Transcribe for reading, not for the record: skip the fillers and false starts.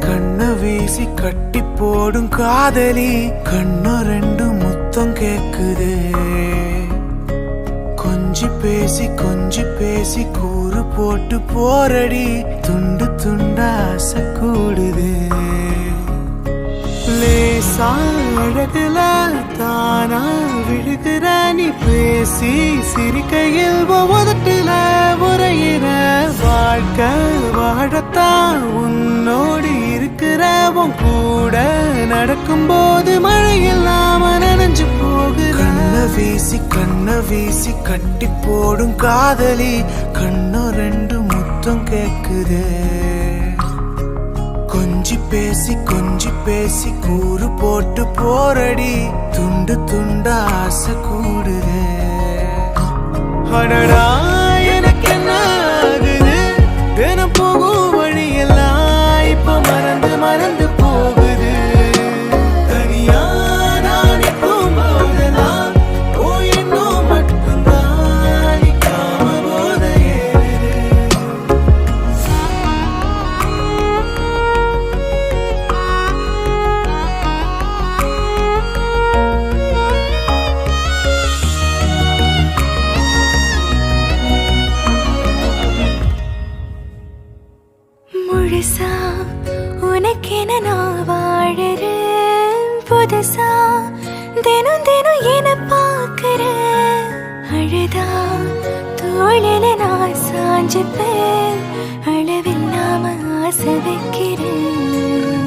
கண்ண வீசி கட்டி போடும் காதலி கண்ணு ரெண்டு முத்தம் கேக்குதே. கொஞ்சி பேசி கூறு போட்டு போரடி துண்டு துண்டா ஆசை கூடுதே. லேசா அழகுல தானா விழுகிற நீ பேசி சிரிக்கையில் உதட்டுல உரையிற வாழ்க்கை வாழத்தான் உன்னோடு இருக்கிறவன் கூட நடக்கும் போது மழையில்லாம நனைஞ்சு போகுற. கண்ண வீசி கட்டி போடும் காதலி கண்ணு ரெண்டு முத்தம் கேக்குதே. கொஞ்சி பேசி கூறு போட்டு போரடி துண்டு துண்டா ஆசை கூடுதே. அடடா எனக்கு என்ன ஆகுது தினம் போகும் வழியெல்லாம் இப்ப மறந்து போகுது. தனியா நான் போதெல்லாம் என்னும் மட்டும்தான் காம போதையே. முழுசா உனக்கென நான் வாழறேன். புதுசா தினம் என பார்க்கிறேன். அழுதா தோளில நான் சாஞ்சுப்பேன். அளவில்லாம ஆசை வைக்கிறேன்.